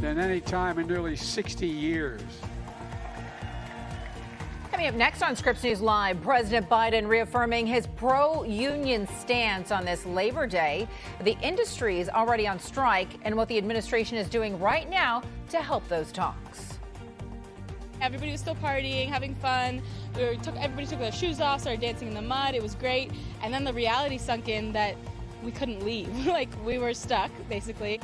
than any time in nearly 60 years. Coming up next on Scripps News Live, President Biden reaffirming his pro-union stance on this Labor Day. The industry is already on strike and what the administration is doing right now to help those talks. Everybody was still partying, having fun. Everybody took their shoes off, started dancing in the mud. It was great. And then the reality sunk in that we couldn't leave. Like, we were stuck, basically.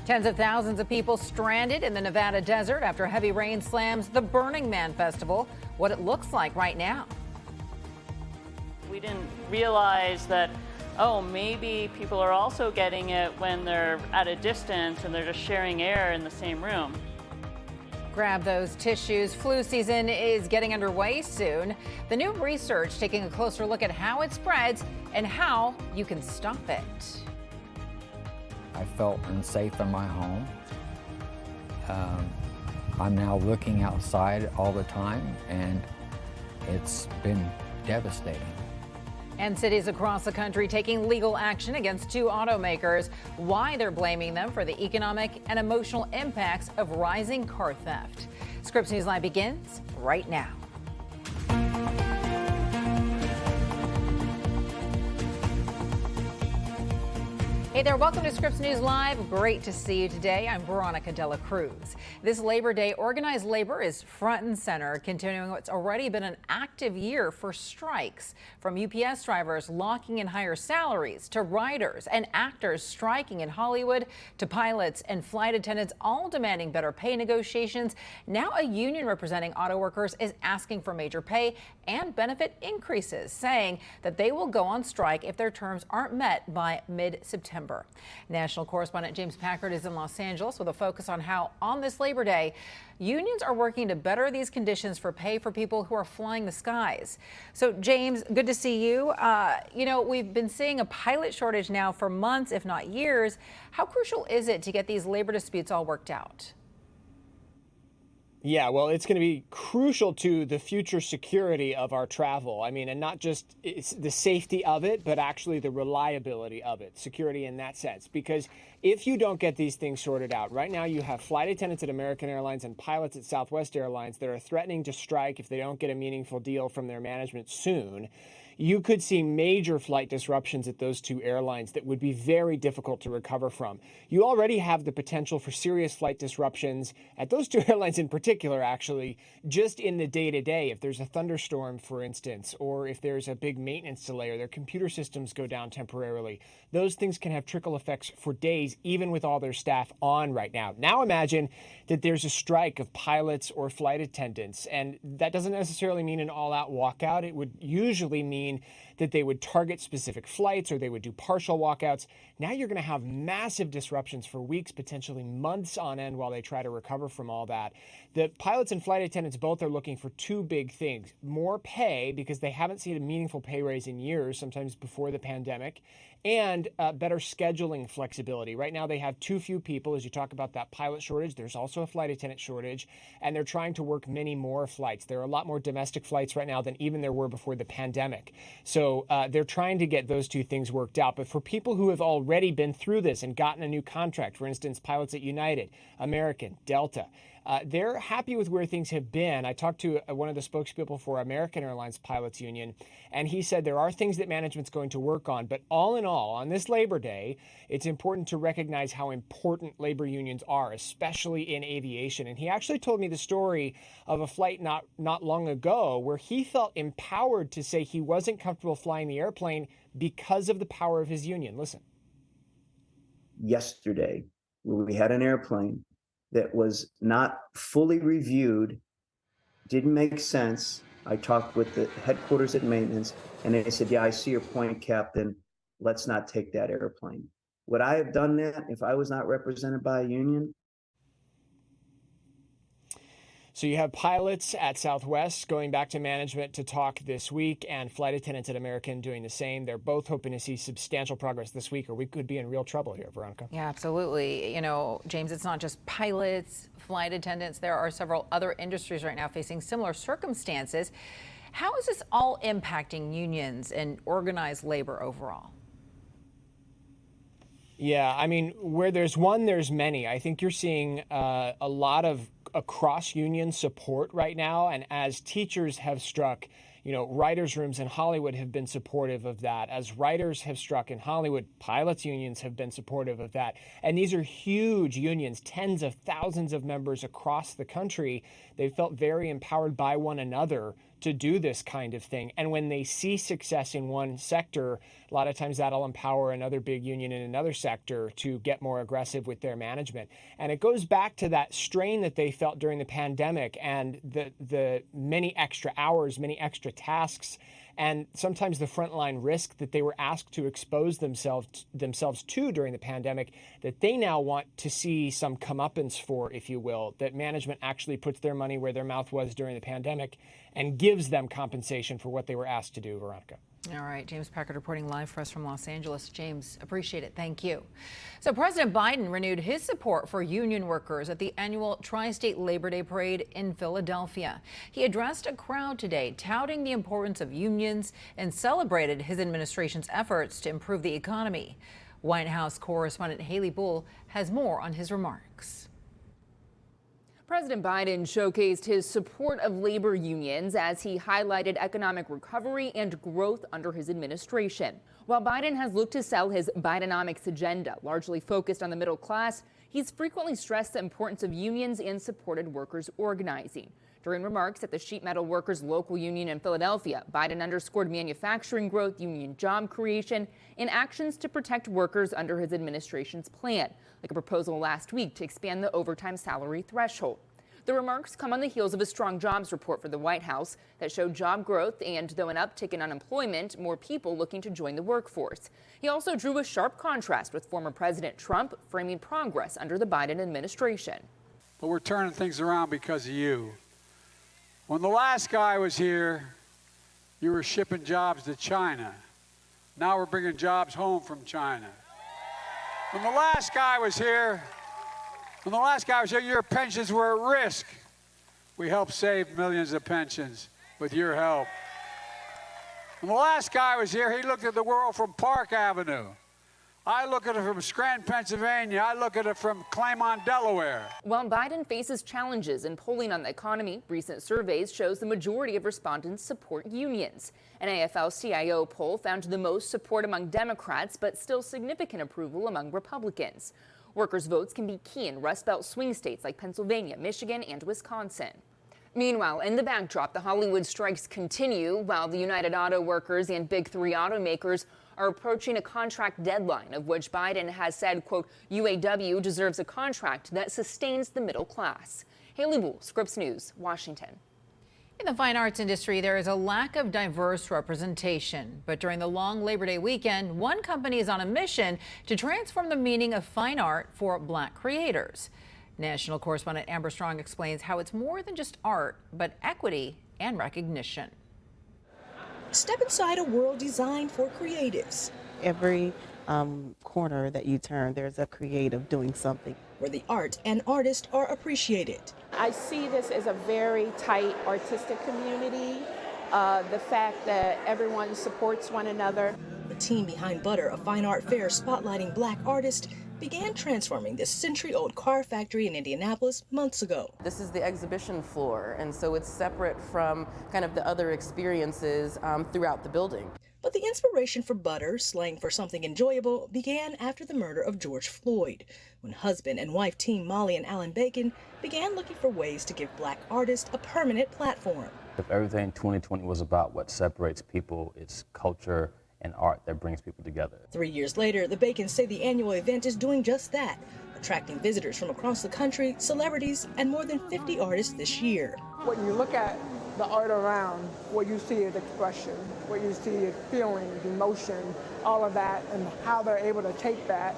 Tens of thousands of people stranded in the Nevada desert after heavy rain slams the Burning Man Festival. What it looks like right now. We didn't realize that, oh, maybe people are also getting it when they're at a distance and they're just sharing air in the same room. Grab those tissues. Flu season is getting underway soon. The new research taking a closer look at how it spreads and how you can stop it. I felt unsafe in my home. I'm now looking outside all the time, and it's been devastating. And cities across the country taking legal action against two automakers. Why they're blaming them for the economic and emotional impacts of rising car theft. Scripps News Live begins right now. Hey there, welcome to Scripps News Live. Great to see you today. I'm Veronica Cruz. This Labor Day, organized labor is front and center, continuing what's already been an active year for strikes. From UPS drivers locking in higher salaries, to writers and actors striking in Hollywood, to pilots and flight attendants all demanding better pay negotiations. Now a union representing auto workers is asking for major pay and benefit increases, saying that they will go on strike if their terms aren't met by mid-September. National correspondent James Packard is in Los Angeles with a focus on how, on this Labor Day, unions are working to better these conditions for pay for people who are flying the skies. So, James, good to see you. We've been seeing a pilot shortage now for months, if not years. How crucial is it to get these labor disputes all worked out? Yeah, well, it's going to be crucial to the future security of our travel. I mean, and not just it's the safety of it, but actually the reliability of it, security in that sense. Because if you don't get these things sorted out, right now you have flight attendants at American Airlines and pilots at Southwest Airlines that are threatening to strike if they don't get a meaningful deal from their management soon. You could see major flight disruptions at those two airlines that would be very difficult to recover from. You already have the potential for serious flight disruptions at those two airlines in particular, actually, just in the day-to-day. If there's a thunderstorm, for instance, or if there's a big maintenance delay or their computer systems go down temporarily, those things can have trickle effects for days, even with all their staff on right now. Now imagine that there's a strike of pilots or flight attendants, and that doesn't necessarily mean an all-out walkout. It would usually mean that they would target specific flights or they would do partial walkouts. Now you're going to have massive disruptions for weeks, potentially months on end while they try to recover from all that. The pilots and flight attendants both are looking for two big things: more pay, because they haven't seen a meaningful pay raise in years, sometimes before the pandemic, and better scheduling flexibility. Right now they have too few people. As you talk about that pilot shortage, there's also a flight attendant shortage, and they're trying to work many more flights. There are a lot more domestic flights right now than even there were before the pandemic. So they're trying to get those two things worked out. But for people who have already been through this and gotten a new contract, for instance, pilots at United, American, Delta, they're happy with where things have been. I talked to one of the spokespeople for American Airlines Pilots Union, and he said there are things that management's going to work on. But all in all, on this Labor Day, it's important to recognize how important labor unions are, especially in aviation. And he actually told me the story of a flight not long ago where he felt empowered to say he wasn't comfortable flying the airplane because of the power of his union. Listen. Yesterday, we had an airplane that was not fully reviewed, didn't make sense. I talked with the headquarters at maintenance, and they said, yeah, I see your point, Captain. Let's not take that airplane. Would I have done that if I was not represented by a union? So you have pilots at Southwest going back to management to talk this week, and flight attendants at American doing the same. They're both hoping to see substantial progress this week, or we could be in real trouble here, Veronica. Yeah, absolutely. You know, James, it's not just pilots, flight attendants. There are several other industries right now facing similar circumstances. How is this all impacting unions and organized labor overall? Yeah, I mean, where there's one, there's many. I think you're seeing a lot of across union support right now. And as teachers have struck, writers' rooms in Hollywood have been supportive of that. As writers have struck in Hollywood, pilots' unions have been supportive of that. And these are huge unions, tens of thousands of members across the country. They felt very empowered by one another to do this kind of thing. And when they see success in one sector, a lot of times that'll empower another big union in another sector to get more aggressive with their management. And it goes back to that strain that they felt during the pandemic and the many extra hours, many extra tasks, and sometimes the frontline risk that they were asked to expose themselves to during the pandemic, that they now want to see some comeuppance for, if you will, that management actually puts their money where their mouth was during the pandemic and gives them compensation for what they were asked to do, Veronica. All right, James Packard reporting live for us from Los Angeles. James, appreciate it. Thank you. So President Biden renewed his support for union workers at the annual Tri-State Labor Day Parade in Philadelphia. He addressed a crowd today, touting the importance of unions and celebrated his administration's efforts to improve the economy. White House correspondent Haley Bull has more on his remarks. President Biden showcased his support of labor unions as he highlighted economic recovery and growth under his administration. While Biden has looked to sell his Bidenomics agenda, largely focused on the middle class, he's frequently stressed the importance of unions and supported workers organizing. During remarks at the Sheet Metal Workers Local Union in Philadelphia, Biden underscored manufacturing growth, union job creation, and actions to protect workers under his administration's plan, like a proposal last week to expand the overtime salary threshold. The remarks come on the heels of a strong jobs report for the White House that showed job growth and, though an uptick in unemployment, more people looking to join the workforce. He also drew a sharp contrast with former President Trump, framing progress under the Biden administration. But we're turning things around because of you. When the last guy was here, you were shipping jobs to China. Now we're bringing jobs home from China. When the last guy was here, your pensions were at risk. We helped save millions of pensions with your help. When the last guy was here, he looked at the world from Park Avenue. I look at it from Scranton, Pennsylvania. I look at it from Claymont, Delaware. While Biden faces challenges in polling on the economy, recent surveys shows the majority of respondents support unions. An AFL-CIO poll found the most support among Democrats, but still significant approval among Republicans. Workers' votes can be key in Rust Belt swing states like Pennsylvania, Michigan, and Wisconsin. Meanwhile, in the backdrop, the Hollywood strikes continue while the United Auto Workers and Big Three automakers are approaching a contract deadline, of which Biden has said, quote, UAW deserves a contract that sustains the middle class. Haley Bull, Scripps News, Washington. In the fine arts industry, there is a lack of diverse representation. But during the long Labor Day weekend, one company is on a mission to transform the meaning of fine art for Black creators. National correspondent Amber Strong explains how it's more than just art, but equity and recognition. Step inside a world designed for creatives. Every corner that you turn, there's a creative doing something, where the art and artist are appreciated. I see this as a very tight artistic community. The fact that everyone supports one another. The team behind Butter, a fine art fair spotlighting Black artists, began transforming this century-old car factory in Indianapolis months ago. This is the exhibition floor, and so it's separate from kind of the other experiences throughout the building. But the inspiration for Butter, slang for something enjoyable, began after the murder of George Floyd, when husband and wife team Molly and Alan Bacon began looking for ways to give Black artists a permanent platform. If everything 2020 was about what separates people, it's culture and art that brings people together. 3 years later, the Bacons say the annual event is doing just that, attracting visitors from across the country, celebrities, and more than 50 artists this year. When you look at the art around, what you see is expression, what you see is feelings, emotion, all of that, and how they're able to take that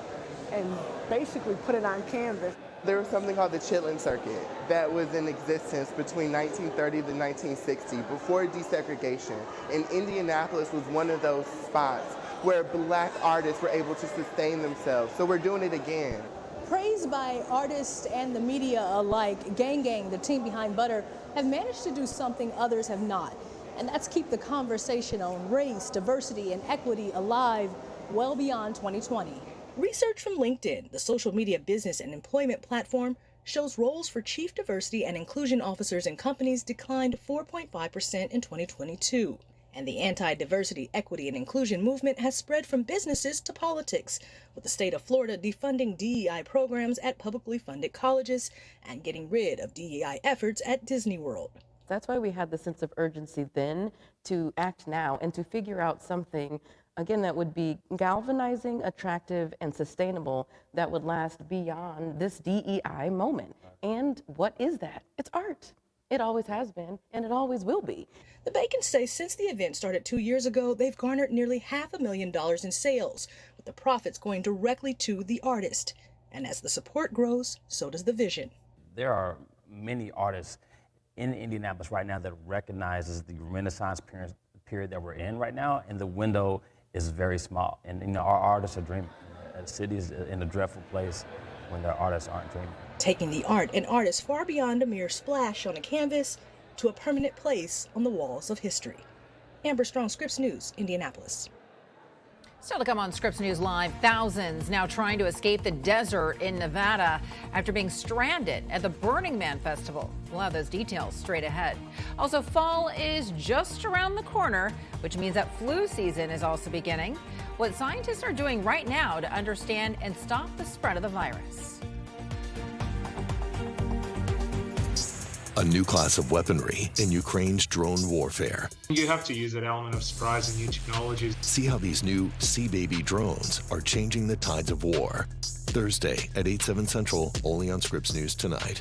and basically put it on canvas. There was something called the Chitlin Circuit that was in existence between 1930 to 1960, before desegregation. And Indianapolis was one of those spots where Black artists were able to sustain themselves. So we're doing it again. Praised by artists and the media alike, Gang Gang, the team behind Butter, have managed to do something others have not. And that's keep the conversation on race, diversity, and equity alive well beyond 2020. Research from LinkedIn, the social media business and employment platform, shows roles for chief diversity and inclusion officers in companies declined 4.5% in 2022. And the anti-diversity, equity, and inclusion movement has spread from businesses to politics, with the state of Florida defunding DEI programs at publicly funded colleges and getting rid of DEI efforts at Disney World. That's why we had the sense of urgency then to act now and to figure out something, again, that would be galvanizing, attractive, and sustainable, that would last beyond this DEI moment. And what is that? It's art. It always has been, and it always will be. The Bacons say since the event started 2 years ago, they've garnered nearly $500,000 in sales, with the profits going directly to the artist. And as the support grows, so does the vision. There are many artists in Indianapolis right now that recognizes the Renaissance period that we're in right now, and the window is very small. And our artists are dreaming. The city is in a dreadful place when their artists aren't dreaming. Taking the art and artists far beyond a mere splash on a canvas to a permanent place on the walls of history. Amber Strong, Scripps News, Indianapolis. Still to come on Scripps News Live, thousands now trying to escape the desert in Nevada after being stranded at the Burning Man Festival. We'll have those details straight ahead. Also, fall is just around the corner, which means that flu season is also beginning. What scientists are doing right now to understand and stop the spread of the virus. A new class of weaponry in Ukraine's drone warfare. You have to use that element of surprise in new technologies. See how these new Sea Baby drones are changing the tides of war. Thursday at 8/7 Central, only on Scripps News Tonight.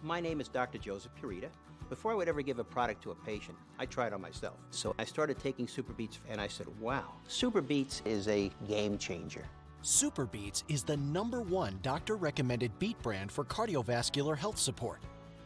My name is Dr. Joseph Purita. Before I would ever give a product to a patient, I tried on myself. So I started taking Super Beets and I said, wow, Super Beets is a game changer. Super Beets is the #1 doctor-recommended beet brand for cardiovascular health support.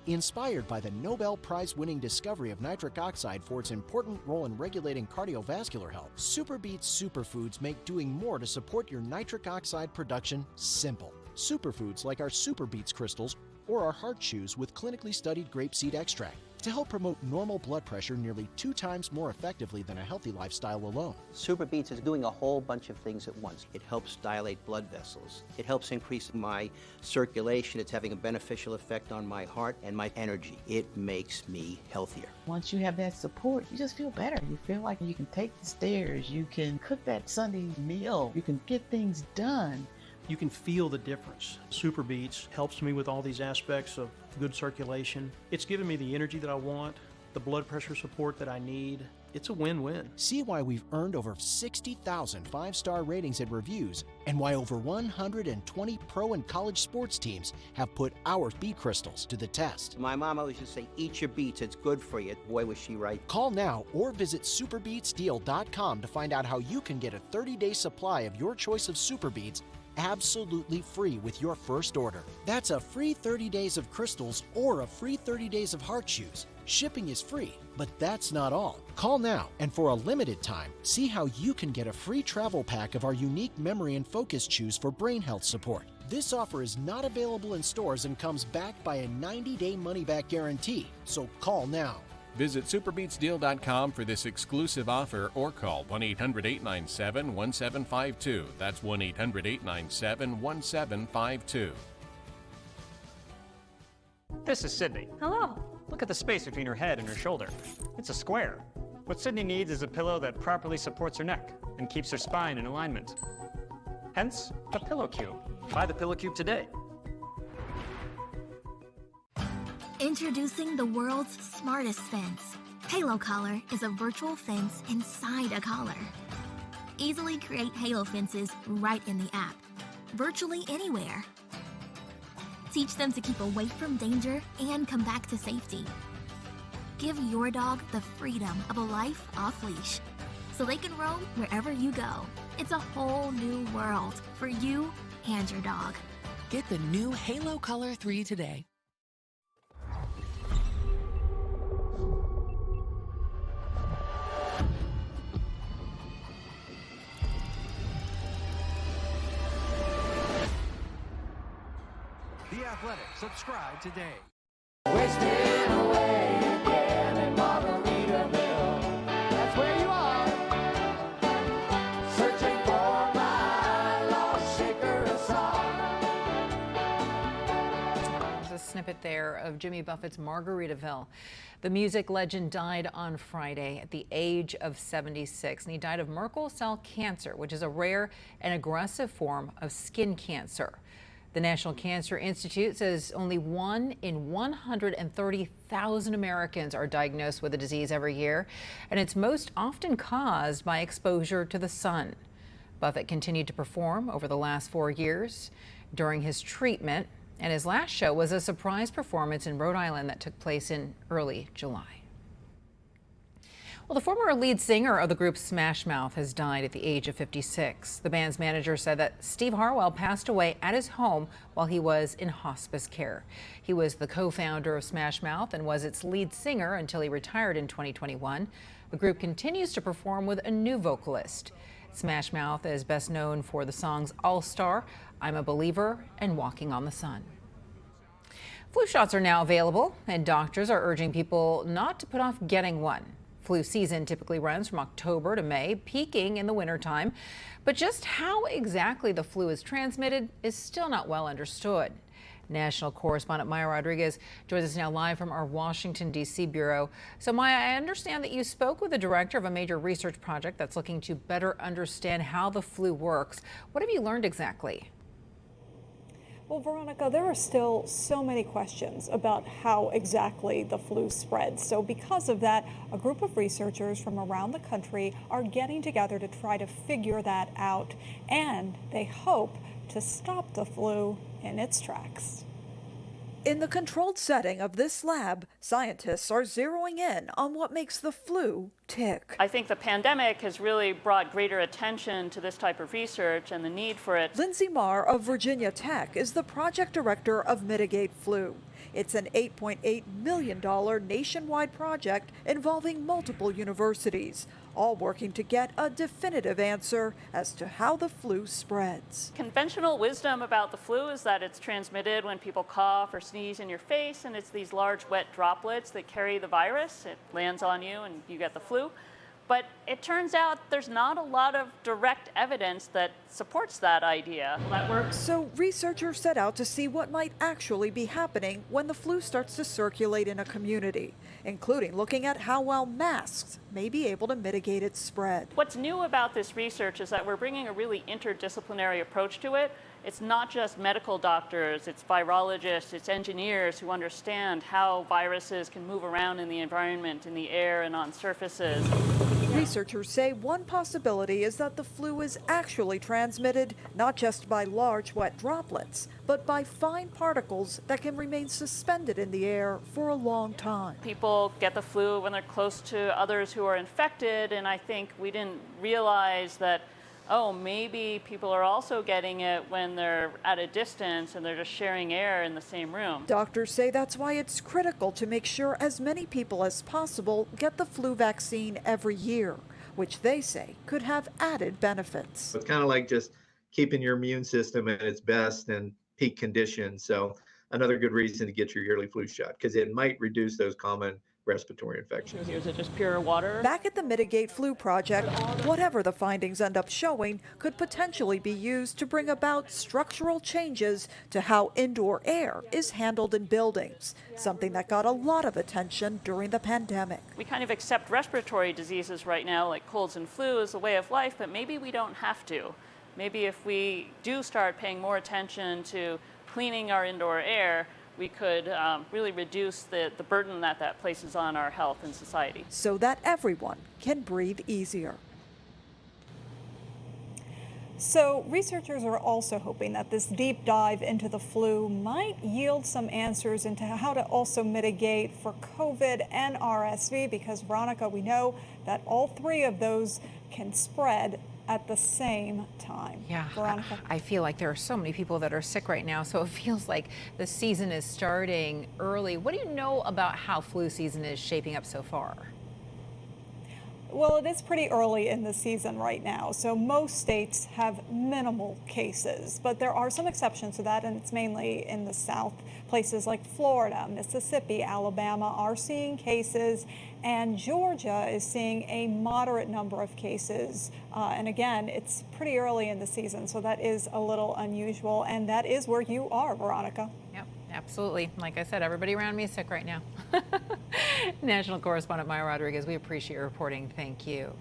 Inspired by the Nobel Prize-winning discovery of nitric oxide for its important role in regulating cardiovascular health, Super Beets superfoods make doing more to support your nitric oxide production simple. Superfoods like our Super Beets crystals or our heart chews with clinically studied grapeseed extract to help promote normal blood pressure nearly 2 times more effectively than a healthy lifestyle alone. Super Beets is doing a whole bunch of things at once. It helps dilate blood vessels. It helps increase my circulation. It's having a beneficial effect on my heart and my energy. It makes me healthier. Once you have that support, you just feel better. You feel like you can take the stairs, you can cook that Sunday meal, you can get things done. You can feel the difference. Super Beets helps me with all these aspects of good circulation. It's given me the energy that I want, the blood pressure support that I need. It's a win-win. See why we've earned over 60,000 5-star ratings and reviews, and why over 120 pro and college sports teams have put our beet crystals to the test. My mom always used to say, eat your beets, it's good for you. Boy, was she right. Call now or visit superbeetsdeal.com to find out how you can get a 30-day supply of your choice of Super Beets absolutely free with your first order. That's a free 30 days of crystals or a free 30 days of heart chews. Shipping is free, but that's not all. Call now, and for a limited time, see how you can get a free travel pack of our unique memory and focus chews for brain health support. This offer is not available in stores and comes backed by a 90-day money-back guarantee, so call now. Visit superbeetsdeal.com for this exclusive offer or call 1-800-897-1752. That's 1-800-897-1752. This is Sydney. Hello. Look at the space between her head and her shoulder. It's a square. What Sydney needs is a pillow that properly supports her neck and keeps her spine in alignment. Hence, the Pillow Cube. Buy the Pillow Cube today. Introducing the world's smartest fence. Halo Collar is a virtual fence inside a collar. Easily create Halo fences right in the app, virtually anywhere. Teach them to keep away from danger and come back to safety. Give your dog the freedom of a life off leash, so they can roam wherever you go. It's a whole new world for you and your dog. Get the new Halo Color 3 today. The Athletic. Subscribe today. Wasting away again in Margaritaville. That's where you are. Searching for my snippet there of Jimmy Buffett's Margaritaville. The music legend died on Friday at the age of 76, and he died of Merkel cell cancer, which is a rare and aggressive form of skin cancer. The National Cancer Institute says only 1 in 130,000 Americans are diagnosed with the disease every year, and it's most often caused by exposure to the sun. Buffett continued to perform over the last 4 years during his treatment, and his last show was a surprise performance in Rhode Island that took place in early July. Well, the former lead singer of the group Smash Mouth has died at the age of 56. The band's manager said that Steve Harwell passed away at his home while he was in hospice care. He was the co-founder of Smash Mouth and was its lead singer until he retired in 2021. The group continues to perform with a new vocalist. Smash Mouth is best known for the songs All Star, I'm a Believer, and Walking on the Sun. Flu shots are now available, and doctors are urging people not to put off getting one. Flu season typically runs from October to May, peaking in the wintertime. But just how exactly the flu is transmitted is still not well understood. National correspondent Maya Rodriguez joins us now live from our Washington, D.C. bureau. So, Maya, I understand that you spoke with the director of a major research project that's looking to better understand how the flu works. What have you learned exactly? Well, Veronica, there are still so many questions about how exactly the flu spreads. So because of that, a group of researchers from around the country are getting together to try to figure that out. And they hope to stop the flu in its tracks. In the controlled setting of this lab, scientists are zeroing in on what makes the flu tick. I think the pandemic has really brought greater attention to this type of research and the need for it. Lindsay Marr of Virginia Tech is the project director of Mitigate Flu. It's an $8.8 million nationwide project involving multiple universities, all working to get a definitive answer as to how the flu spreads. Conventional wisdom about the flu is that it's transmitted when people cough or sneeze in your face, and it's these large wet droplets that carry the virus. It lands on you and you get the flu. But it turns out there's not a lot of direct evidence that supports that idea. Will that work? So researchers set out to see what might actually be happening when the flu starts to circulate in a community, including looking at how well masks may be able to mitigate its spread. What's new about this research is that we're bringing a really interdisciplinary approach to it. It's not just medical doctors, it's virologists, it's engineers who understand how viruses can move around in the environment, in the air, and on surfaces. Researchers say one possibility is that the flu is actually transmitted not just by large wet droplets, but by fine particles that can remain suspended in the air for a long time. People get the flu when they're close to others who are infected, and I think we didn't realize that, oh, maybe people are also getting it when they're at a distance and they're just sharing air in the same room. Doctors say that's why it's critical to make sure as many people as possible get the flu vaccine every year, which they say could have added benefits. It's kind of like just keeping your immune system at its best and peak condition. So another good reason to get your yearly flu shot, because it might reduce those common respiratory infections. Is it just pure water? Back at the Mitigate Flu Project, whatever the findings end up showing could potentially be used to bring about structural changes to how indoor air is handled in buildings, something that got a lot of attention during the pandemic. We kind of accept respiratory diseases right now, like colds and flu, as a way of life, but maybe we don't have to. Maybe if we do start paying more attention to cleaning our indoor air, we could really reduce the burden that places on our health and society. So that everyone can breathe easier. So researchers are also hoping that this deep dive into the flu might yield some answers into how to also mitigate for COVID and RSV, because Veronica, we know that all three of those can spread at the same time. Yeah, Veronica. I feel like there are so many people that are sick right now, so it feels like the season is starting early. What do you know about how flu season is shaping up so far? Well, it is pretty early in the season right now, so most states have minimal cases, but there are some exceptions to that, and it's mainly in the South. Places like Florida, Mississippi, Alabama are seeing cases, and Georgia is seeing a moderate number of cases. And again, it's pretty early in the season, so that is a little unusual, and that is where you are, Veronica. Yep. Absolutely. Like I said, everybody around me is sick right now. National correspondent Maya Rodriguez, we appreciate your reporting. Thank you.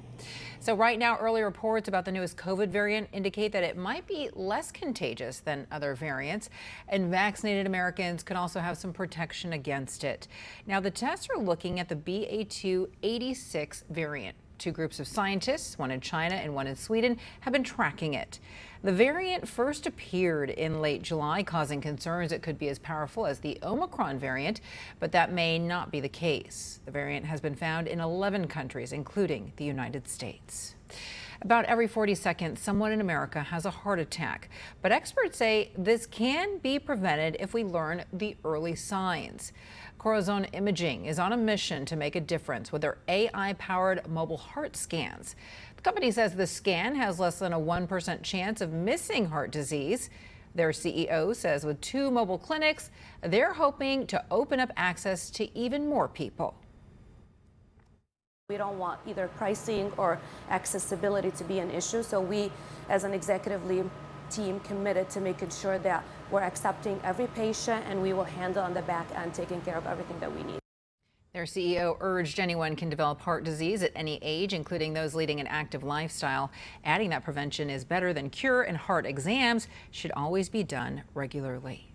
So right now, early reports about the newest COVID variant indicate that it might be less contagious than other variants, and vaccinated Americans can also have some protection against it. Now, the tests are looking at the BA.2.86 variant. Two groups of scientists, one in China and one in Sweden, have been tracking it. The variant first appeared in late July, causing concerns it could be as powerful as the Omicron variant, but that may not be the case. The variant has been found in 11 countries, including the United States. About every 40 seconds, someone in America has a heart attack, but experts say this can be prevented if we learn the early signs. Corazon Imaging is on a mission to make a difference with their AI-powered mobile heart scans. The company says the scan has less than a 1% chance of missing heart disease. Their CEO says with 2 mobile clinics, they're hoping to open up access to even more people. We don't want either pricing or accessibility to be an issue, so we, as an executive team, committed to making sure that we're accepting every patient and we will handle on the back end taking care of everything that we need. Their CEO urged anyone can develop heart disease at any age, including those leading an active lifestyle, adding that prevention is better than cure and heart exams should always be done regularly.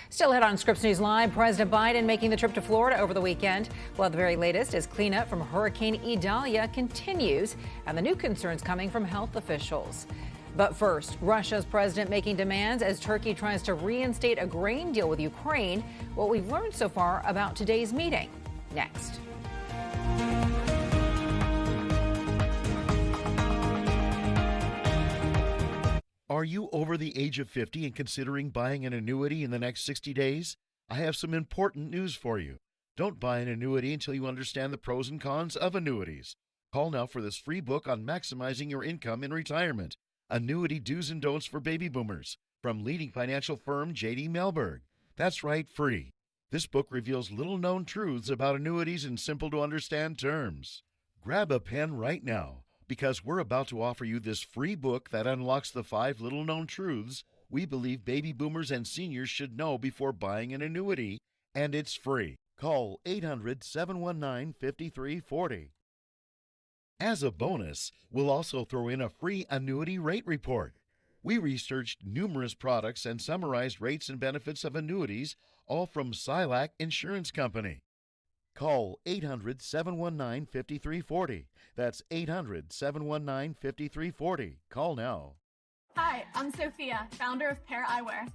Still ahead on Scripps News Live, President Biden making the trip to Florida over the weekend. Well, the very latest is cleanup from Hurricane Idalia continues, and the new concerns coming from health officials. But first, Russia's president making demands as Turkey tries to reinstate a grain deal with Ukraine. What we've learned so far about today's meeting. Next. Are you over the age of 50 and considering buying an annuity in the next 60 days? I have some important news for you. Don't buy an annuity until you understand the pros and cons of annuities. Call now for this free book on maximizing your income in retirement. Annuity Do's and Don'ts for Baby Boomers from leading financial firm J.D. Mellberg. That's right, free. This book reveals little-known truths about annuities in simple-to-understand terms. Grab a pen right now, because we're about to offer you this free book that unlocks the 5 little-known truths we believe baby boomers and seniors should know before buying an annuity, and it's free. Call 800-719-5340. As a bonus, we'll also throw in a free annuity rate report. We researched numerous products and summarized rates and benefits of annuities, all from Silac Insurance Company. Call 800-719-5340. That's 800-719-5340. Call now. Hi, I'm Sophia, founder of Pair Eyewear.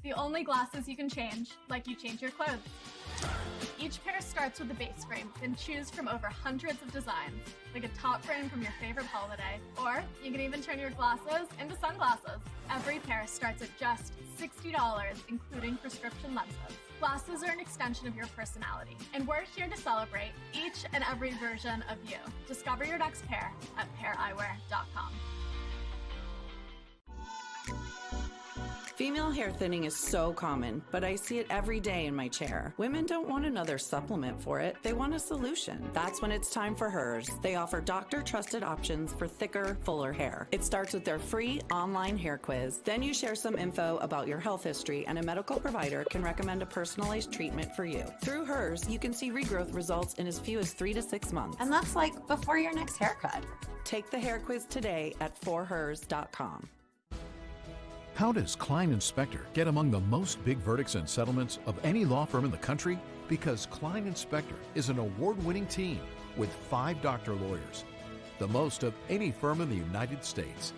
The only glasses you can change, like you change your clothes. Each pair starts with a base frame, then choose from over hundreds of designs, like a top frame from your favorite holiday. Or you can even turn your glasses into sunglasses. Every pair starts at just $60, including prescription lenses. Glasses are an extension of your personality, and we're here to celebrate each and every version of you. Discover your next pair at paireyewear.com. Female hair thinning is so common, but I see it every day in my chair. Women don't want another supplement for it. They want a solution. That's when it's time for Hers. They offer doctor-trusted options for thicker, fuller hair. It starts with their free online hair quiz. Then you share some info about your health history, and a medical provider can recommend a personalized treatment for you. Through Hers, you can see regrowth results in as few as 3 to 6 months. And that's like before your next haircut. Take the hair quiz today at forhers.com. How does Klein & Spector get among the most big verdicts and settlements of any law firm in the country? Because Klein & Spector is an award-winning team with 5 doctor lawyers, the most of any firm in the United States.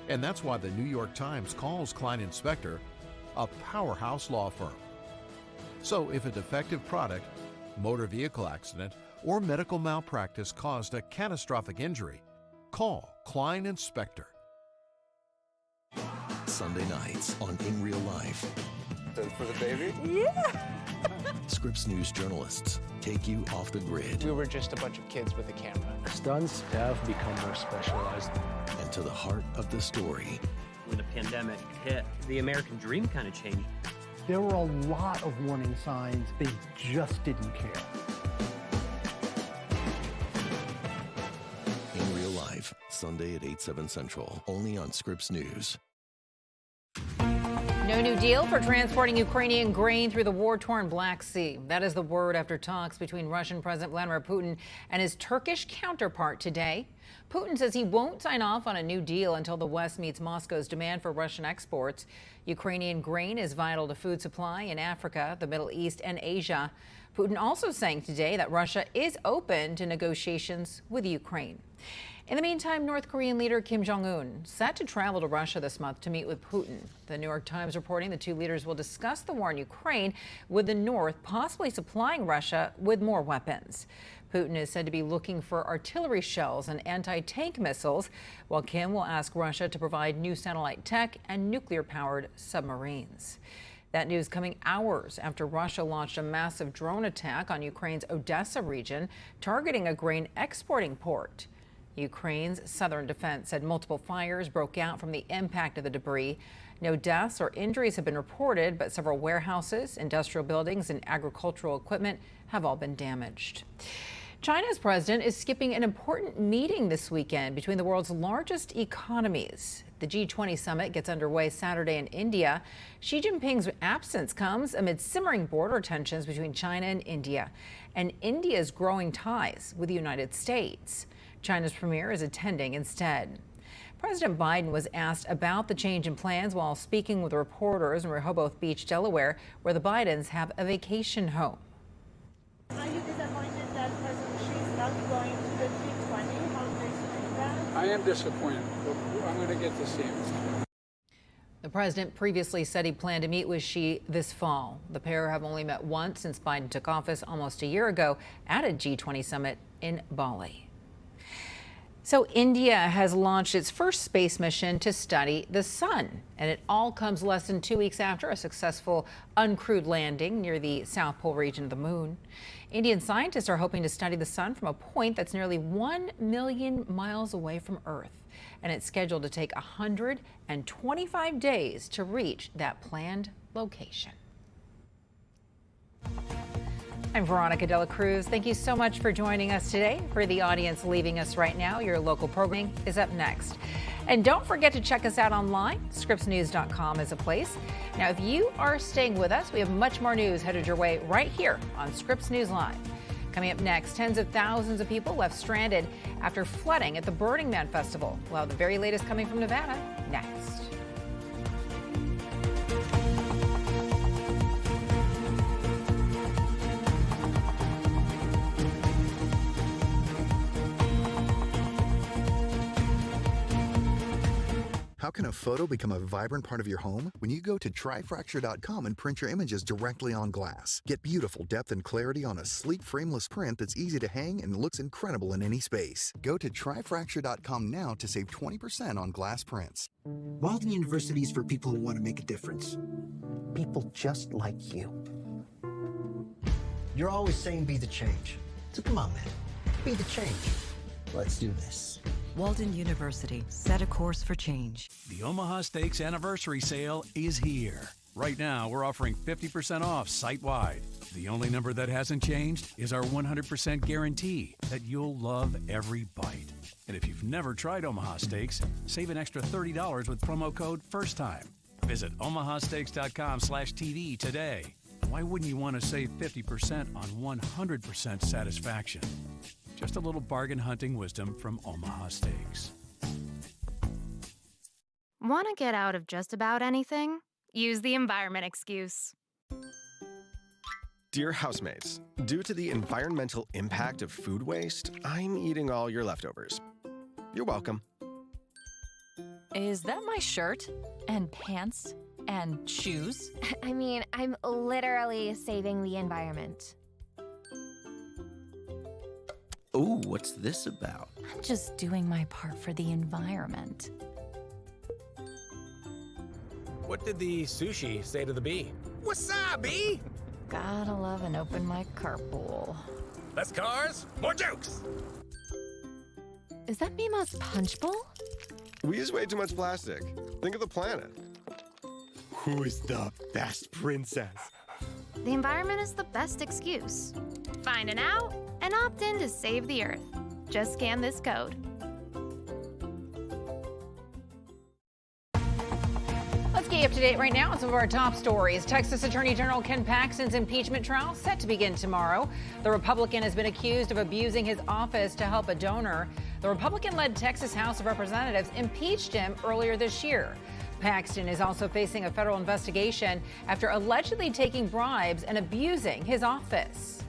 And that's why the New York Times calls Klein & Spector a powerhouse law firm. So if a defective product, motor vehicle accident, or medical malpractice caused a catastrophic injury, call Klein & Spector. Sunday nights on In Real Life. For the baby? Yeah! Scripps News journalists take you off the grid. We were just a bunch of kids with a camera. Stunts have become more specialized. And to the heart of the story. When the pandemic hit, the American dream kind of changed. There were a lot of warning signs. They just didn't care. In Real Life, Sunday at 8/7 Central, only on Scripps News. No new deal for transporting Ukrainian grain through the war-torn Black Sea. That is the word after talks between Russian President Vladimir Putin and his Turkish counterpart today. Putin says he won't sign off on a new deal until the West meets Moscow's demand for Russian exports. Ukrainian grain is vital to food supply in Africa, the Middle East, and Asia. Putin also saying today that Russia is open to negotiations with Ukraine. In the meantime, North Korean leader Kim Jong-un set to travel to Russia this month to meet with Putin. The New York Times reporting the two leaders will discuss the war in Ukraine, with the North possibly supplying Russia with more weapons. Putin is said to be looking for artillery shells and anti-tank missiles, while Kim will ask Russia to provide new satellite tech and nuclear-powered submarines. That news coming hours after Russia launched a massive drone attack on Ukraine's Odessa region, targeting a grain exporting port. Ukraine's southern defense said multiple fires broke out from the impact of the debris. No deaths or injuries have been reported, but several warehouses, industrial buildings, and agricultural equipment have all been damaged. China's president is skipping an important meeting this weekend between the world's largest economies. The G20 summit gets underway Saturday in India. Xi Jinping's absence comes amid simmering border tensions between China and India, and India's growing ties with the United States. China's premier is attending instead. President Biden was asked about the change in plans while speaking with reporters in Rehoboth Beach, Delaware, where the Bidens have a vacation home. Are you disappointed that President Xi is not going to the G20? How do you explain that? I am disappointed, but I'm going to get to see him. The president previously said he planned to meet with Xi this fall. The pair have only met once since Biden took office almost a year ago at a G20 summit in Bali. So India has launched its first space mission to study the sun, and it all comes less than 2 weeks after a successful uncrewed landing near the South Pole region of the moon. Indian scientists are hoping to study the sun from a point that's nearly 1 million miles away from Earth, and it's scheduled to take 125 days to reach that planned location. I'm Veronica Cruz. Thank you so much for joining us today. For the audience leaving us right now, your local programming is up next. And don't forget to check us out online. ScripsNews.com is a place. Now, if you are staying with us, we have much more news headed your way right here on Scripps News Live. Coming up next, tens of thousands of people left stranded after flooding at the Burning Man Festival. Well, the very latest coming from Nevada next. How can a photo become a vibrant part of your home? When you go to tryfracture.com and print your images directly on glass. Get beautiful depth and clarity on a sleek frameless print that's easy to hang and looks incredible in any space. Go to tryfracture.com now to save 20% on glass prints. Walden University is for people who want to make a difference. People just like you. You're always saying be the change. So come on, man. Be the change. Let's do this. Walden University, set a course for change. The Omaha Steaks Anniversary Sale is here. Right now, we're offering 50% off site-wide. The only number that hasn't changed is our 100% guarantee that you'll love every bite. And if you've never tried Omaha Steaks, save an extra $30 with promo code FIRSTTIME. Visit omahasteaks.com/TV today. Why wouldn't you want to save 50% on 100% satisfaction? Just a little bargain hunting wisdom from Omaha Steaks. Want to get out of just about anything? Use the environment excuse. Dear housemates, due to the environmental impact of food waste, I'm eating all your leftovers. You're welcome. Is that my shirt? And pants? And shoes? I mean, I'm literally saving the environment. Oh, what's this about? I'm just doing my part for the environment. What did the sushi say to the bee? Wasabi! Gotta love an open mic carpool. Less cars, more jokes! Is that Mima's punch bowl? We use way too much plastic. Think of the planet. Who is the best princess? The environment is the best excuse. Find an out and opt in to save the Earth. Just scan this code. Let's Stay up to date right now on some of our top stories. Texas Attorney General Ken Paxton's impeachment trial set to begin tomorrow. The Republican has been accused of abusing his office to help a donor. The Republican-led Texas House of Representatives impeached him earlier this year. Paxton is also facing a federal investigation after allegedly taking bribes and abusing his office.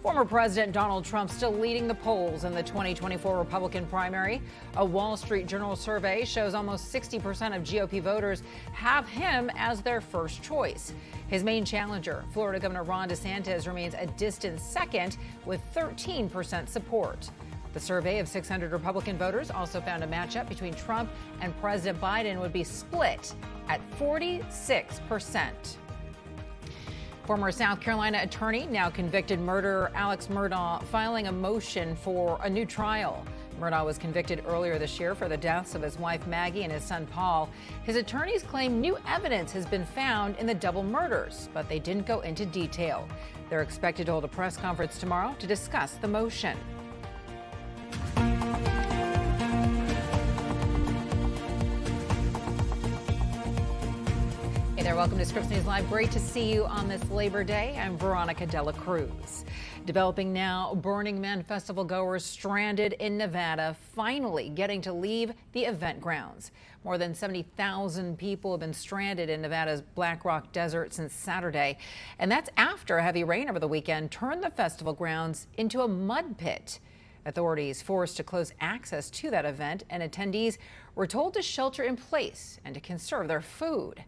Former President Donald Trump still leading the polls in the 2024 Republican primary. A Wall Street Journal survey shows almost 60% of GOP voters have him as their first choice. His main challenger, Florida Governor Ron DeSantis, remains a distant second with 13% support. The survey of 600 Republican voters also found a matchup between Trump and President Biden would be split at 46%. Former South Carolina attorney, now convicted murderer Alex Murdaugh, filing a motion for a new trial. Murdaugh was convicted earlier this year for the deaths of his wife Maggie and his son Paul. His attorneys claim new evidence has been found in the double murders, but they didn't go into detail. They're expected to hold a press conference tomorrow to discuss the motion. Hey there, welcome to Scripps News Live. Great to see you on this Labor Day. I'm Veronica Dela Cruz. Developing now, Burning Man Festival goers stranded in Nevada, finally getting to leave the event grounds. More than 70,000 people have been stranded in Nevada's Black Rock Desert since Saturday. And that's after heavy rain over the weekend turned the festival grounds into a mud pit. Authorities forced to close access to that event, and attendees were told to shelter in place and to conserve their food.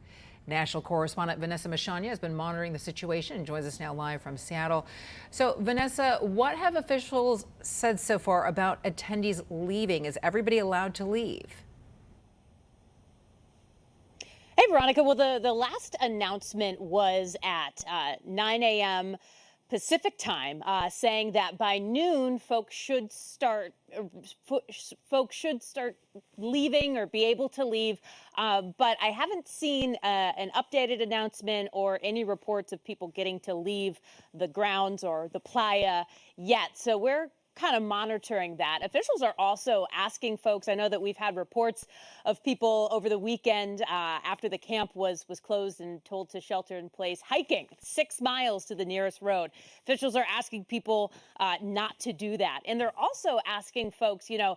National correspondent Vanessa Machanya has been monitoring the situation and joins us now live from Seattle. So, Vanessa, what have officials said so far about attendees leaving? Is everybody allowed to leave? Hey, Veronica. Well, the last announcement was at 9 a.m. Pacific time, saying that by noon, folks should start leaving or be able to leave. But I haven't seen an updated announcement or any reports of people getting to leave the grounds or the playa yet. So we're kind of monitoring that. Officials are also asking folks, I know that we've had reports of people over the weekend after the camp was closed and told to shelter in place, hiking 6 miles to the nearest road. Officials are asking people not to do that. And they're also asking folks, you know,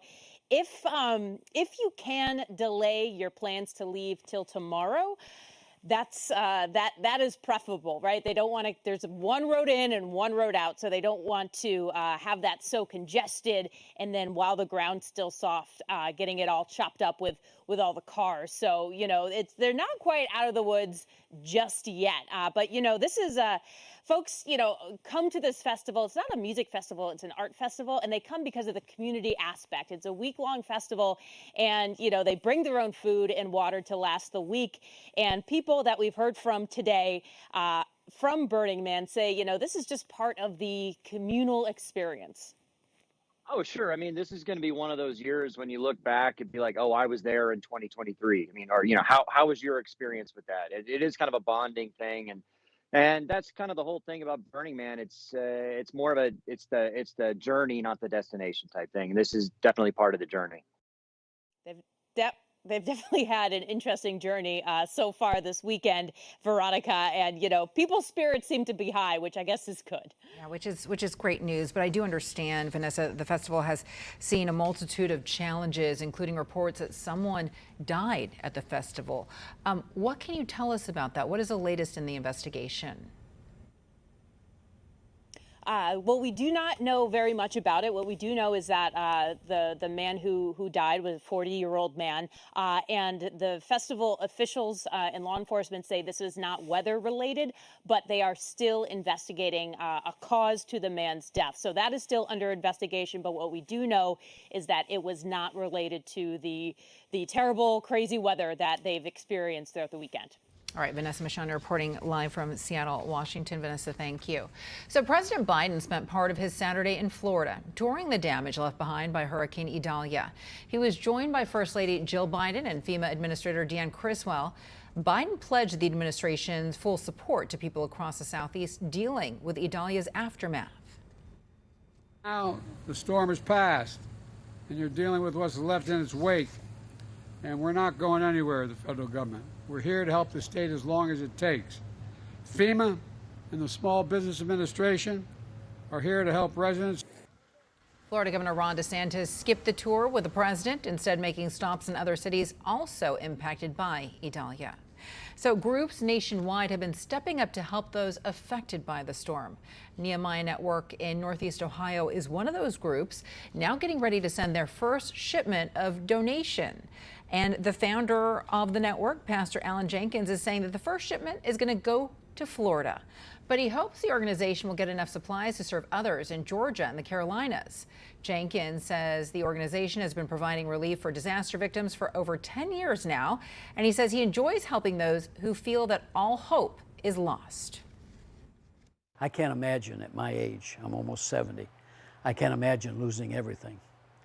if you can delay your plans to leave till tomorrow, that's that is preferable, right? They don't want to, there's one road in and one road out, so they don't want to have that so congested, and then while the ground's still soft, getting it all chopped up with all the cars. So, you know, they're not quite out of the woods just yet. But, you know, this is folks, you know, come to this festival. It's not a music festival, it's an art festival, and they come because of the community aspect. It's a week-long festival, and, you know, they bring their own food and water to last the week. And people that we've heard from today from Burning Man say, you know, this is just part of the communal experience. Oh, sure. I mean, this is going to be one of those years when you look back and be like, oh, I was there in 2023. I mean, or, you know, how was your experience with that? It is kind of a bonding thing. And that's kind of the whole thing about Burning Man. It's more of it's the journey, not the destination type thing. And this is definitely part of the journey. They've definitely had an interesting journey so far this weekend, Veronica, and, you know, people's spirits seem to be high, which I guess is good. Yeah, which is great news. But I do understand, Vanessa, the festival has seen a multitude of challenges, including reports that someone died at the festival. What can you tell us about that? What is the latest in the investigation? Well, we do not know very much about it. What we do know is that the man who died was a 40-year-old man, and the festival officials and law enforcement say this is not weather-related, but they are still investigating a cause to the man's death. So that is still under investigation, but what we do know is that it was not related to the terrible, crazy weather that they've experienced throughout the weekend. All right, Vanessa Machanya reporting live from Seattle, Washington. Vanessa, thank you. So President Biden spent part of his Saturday in Florida touring the damage left behind by Hurricane Idalia. He was joined by First Lady Jill Biden and FEMA Administrator Deanne Criswell. Biden pledged the administration's full support to people across the Southeast dealing with Idalia's aftermath. Now the storm has passed, and you're dealing with what's left in its wake, and we're not going anywhere, the federal government. We're here to help the state as long as it takes. FEMA and the Small Business Administration are here to help residents. Florida Governor Ron DeSantis skipped the tour with the president, instead making stops in other cities also impacted by Idalia. So groups nationwide have been stepping up to help those affected by the storm. Nehemiah Network in Northeast Ohio is one of those groups, now getting ready to send their first shipment of donation. And the founder of the network, Pastor Alan Jenkins, is saying that the first shipment is going to go to Florida. But he hopes the organization will get enough supplies to serve others in Georgia and the Carolinas. Jenkins says the organization has been providing relief for disaster victims for over 10 years now, and he says he enjoys helping those who feel that all hope is lost. I can't imagine at my age, I'm almost 70, I can't imagine losing everything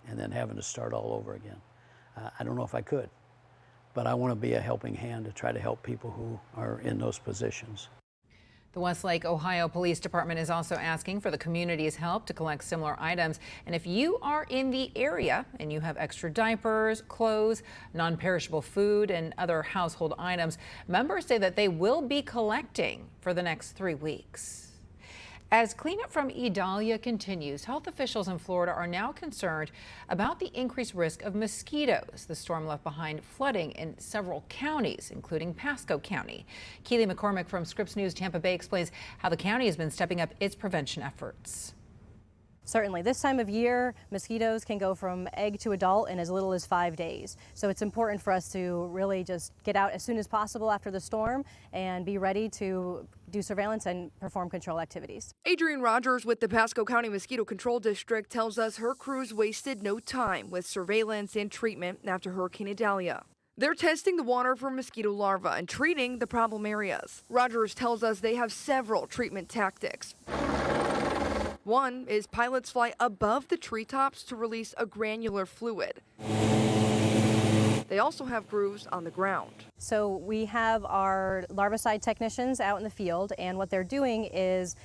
and then having to start all over again. I don't know if I could, but I want to be a helping hand to try to help people who are in those positions. The Westlake, Ohio Police Department is also asking for the community's help to collect similar items. And if you are in the area and you have extra diapers, clothes, non-perishable food, and other household items, members say that they will be collecting for the next 3 weeks. As cleanup from Idalia continues, health officials in Florida are now concerned about the increased risk of mosquitoes. The storm left behind flooding in several counties, including Pasco County. Keely McCormick from Scripps News Tampa Bay explains how the county has been stepping up its prevention efforts. Certainly. This time of year, mosquitoes can go from egg to adult in as little as 5 days. So it's important for us to really just get out as soon as possible after the storm and be ready to do surveillance and perform control activities. Adrienne Rogers with the Pasco County Mosquito Control District tells us her crews wasted no time with surveillance and treatment after Hurricane Idalia. They're testing the water for mosquito larvae and treating the problem areas. Rogers tells us they have several treatment tactics. One is pilots fly above the treetops to release a granular fluid. They also have crews on the ground. So we have our larvicide technicians out in the field, and what they're doing is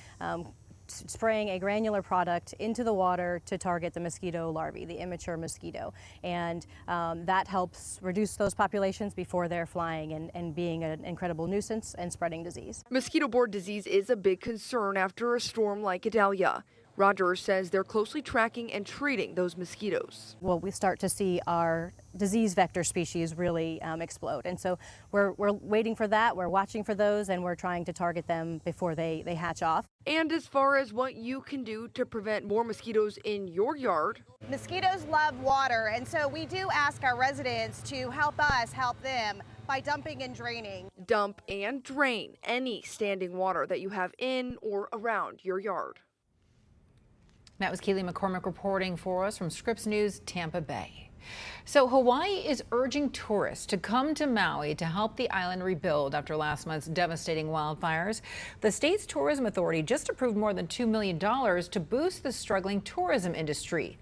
spraying a granular product into the water to target the mosquito larvae, the immature mosquito. And that helps reduce those populations before they're flying and being an incredible nuisance and spreading disease. Mosquito-borne disease is a big concern after a storm like Idalia. Rogers says they're closely tracking and treating those mosquitoes. Well, we start to see our disease vector species really explode. And so we're waiting for that, we're watching for those, and we're trying to target them before they hatch off. And as far as what you can do to prevent more mosquitoes in your yard. Mosquitoes love water, and so we do ask our residents to help us help them by dumping and draining. Dump and drain any standing water that you have in or around your yard. That was Keely McCormick reporting for us from Scripps News, Tampa Bay. So Hawaii is urging tourists to come to Maui to help the island rebuild after last month's devastating wildfires. The state's tourism authority just approved more than $2 million to boost the struggling tourism industry.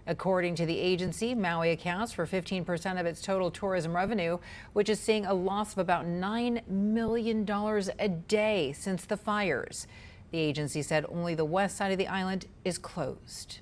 According to the agency, Maui accounts for 15% of its total tourism revenue, which is seeing a loss of about $9 million a day since the fires. The agency said only the west side of the island is closed.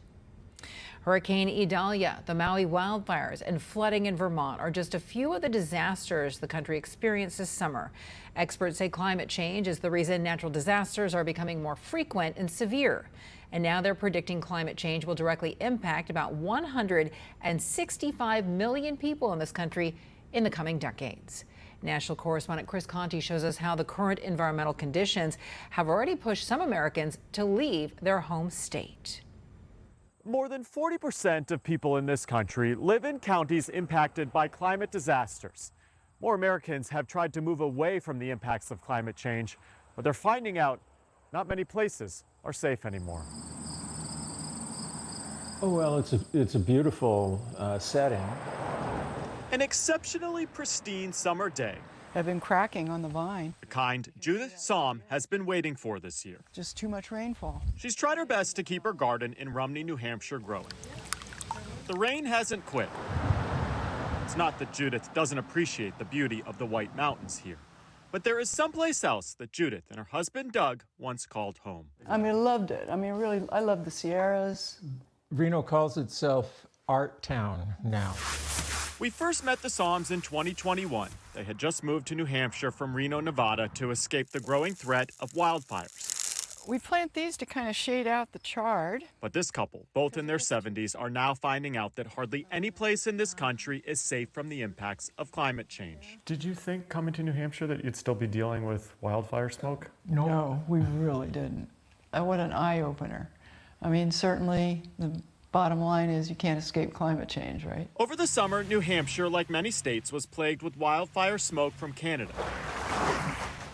Hurricane Idalia, the Maui wildfires, and flooding in Vermont are just a few of the disasters the country experienced this summer. Experts say climate change is the reason natural disasters are becoming more frequent and severe. And now they're predicting climate change will directly impact about 165 million people in this country in the coming decades. National correspondent Chris Conti shows us how the current environmental conditions have already pushed some Americans to leave their home state. More than 40% of people in this country live in counties impacted by climate disasters. More Americans have tried to move away from the impacts of climate change, but they're finding out not many places are safe anymore. Oh, well, it's a beautiful setting. An exceptionally pristine summer day. Have been cracking on the vine. The kind Judith Somm has been waiting for this year. Just too much rainfall. She's tried her best to keep her garden in Rumney, New Hampshire growing. The rain hasn't quit. It's not that Judith doesn't appreciate the beauty of the White Mountains here, but there is someplace else that Judith and her husband Doug once called home. I mean, loved it. I mean, really, I love the Sierras. Reno calls itself Art Town now. We first met the Psalms in 2021. They had just moved to New Hampshire from Reno, Nevada to escape the growing threat of wildfires. We plant these to kind of shade out the chard. But this couple, both in their 70s, are now finding out that hardly any place in this country is safe from the impacts of climate change. Did you think coming to New Hampshire that you'd still be dealing with wildfire smoke? No, we really didn't. What an eye-opener. I mean, certainly the bottom line is you can't escape climate change, right? Over the summer, New Hampshire, like many states, was plagued with wildfire smoke from Canada.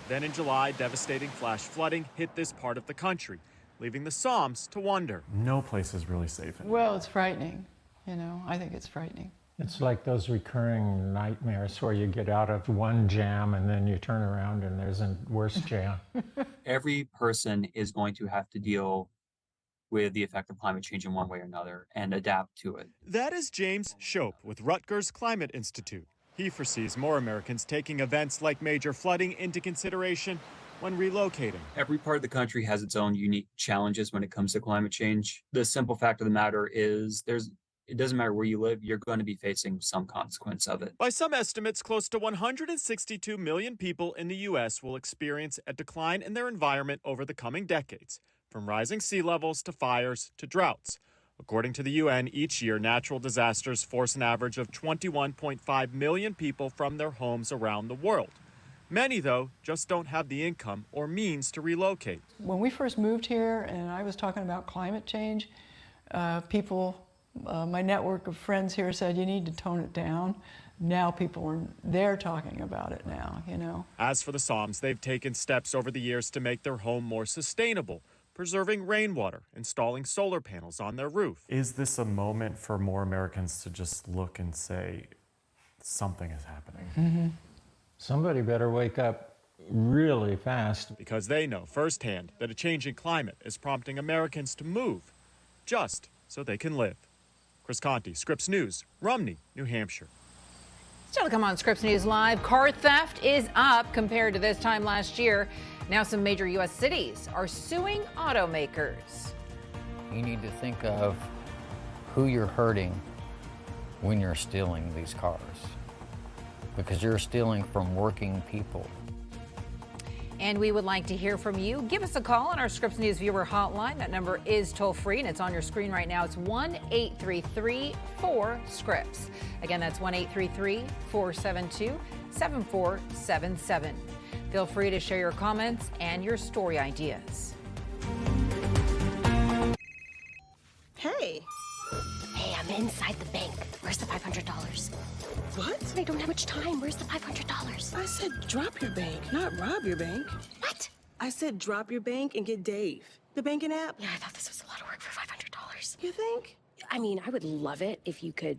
Then in July, devastating flash flooding hit this part of the country, leaving the Psalms to wonder. No place is really safe anymore. Well, it's frightening. You know, I think it's frightening. It's like those recurring nightmares where you get out of one jam and then you turn around and there's a worse jam. Every person is going to have to deal with the effect of climate change in one way or another and adapt to it. That is James Shope with Rutgers Climate Institute. He foresees more Americans taking events like major flooding into consideration when relocating. Every part of the country has its own unique challenges when it comes to climate change. The simple fact of the matter is it doesn't matter where you live, you're going to be facing some consequence of it. By some estimates, close to 162 million people in the U.S. will experience a decline in their environment over the coming decades, from rising sea levels to fires to droughts. According to the UN, each year natural disasters force an average of 21.5 million people from their homes around the world. Many, though, just don't have the income or means to relocate. When we first moved here and I was talking about climate change, my network of friends here said, you need to tone it down. Now they're talking about it now, you know. As for the Psalms, they've taken steps over the years to make their home more sustainable, preserving rainwater, installing solar panels on their roof. Is this a moment for more Americans to just look and say, something is happening? Mm-hmm. Somebody better wake up really fast. Because they know firsthand that a changing climate is prompting Americans to move, just so they can live. Chris Conti, Scripps News, Rumney, New Hampshire. Still to come on Scripps News Live, car theft is up compared to this time last year. Now some major U.S. cities are suing automakers. You need to think of who you're hurting when you're stealing these cars, because you're stealing from working people. And we would like to hear from you. Give us a call on our Scripps News viewer hotline. That number is toll-free, and it's on your screen right now. It's 1-833-4-SCRIPPS. Again, that's 1-833-472-7477. Feel free to share your comments and your story ideas. Hey. Hey, I'm inside the bank. Where's the $500? What? I don't have much time. Where's the $500? I said drop your bank, not rob your bank. What? I said drop your bank and get Dave. The banking app. Yeah, I thought this was a lot of work for $500. You think? I mean, I would love it if you could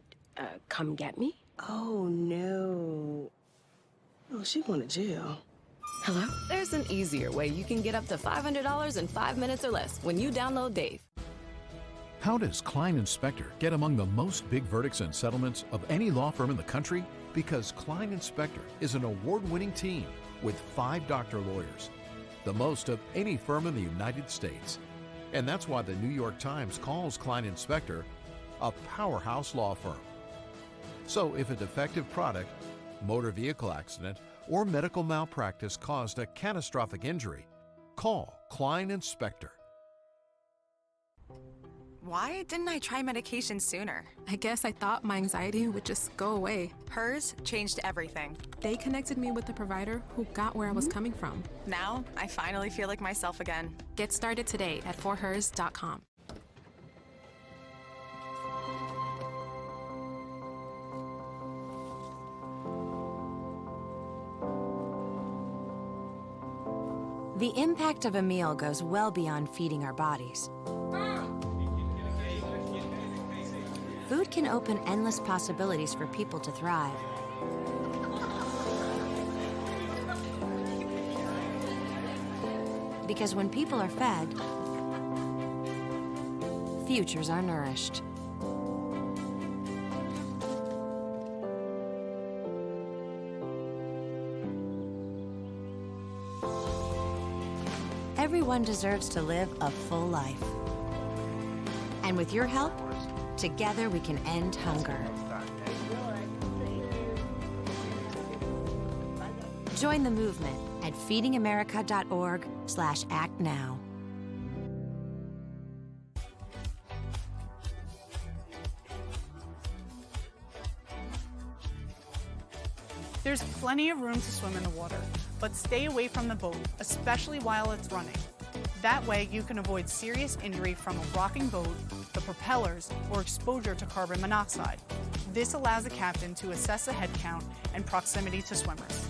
come get me. Oh, no. Oh, she going to jail. Hello? There's an easier way you can get up to $500 in 5 minutes or less when you download Dave. How does Klein Inspector get among the most big verdicts and settlements of any law firm in the country? Because Klein Inspector is an award-winning team with 5 doctor lawyers, the most of any firm in the United States. And that's why the New York Times calls Klein Inspector a powerhouse law firm. So if a defective product, motor vehicle accident, or medical malpractice caused a catastrophic injury, call Klein Inspector. Why didn't I try medication sooner? I guess I thought my anxiety would just go away. Hers changed everything. They connected me with a provider who got where I was coming from. Now, I finally feel like myself again. Get started today at forhers.com. The impact of a meal goes well beyond feeding our bodies. Food can open endless possibilities for people to thrive. Because when people are fed, futures are nourished. Everyone deserves to live a full life. And with your help, together we can end hunger. Join the movement at feedingamerica.org/actnow. There's plenty of room to swim in the water, but stay away from the boat, especially while it's running. That way, you can avoid serious injury from a rocking boat, the propellers, or exposure to carbon monoxide. This allows the captain to assess the head count and proximity to swimmers.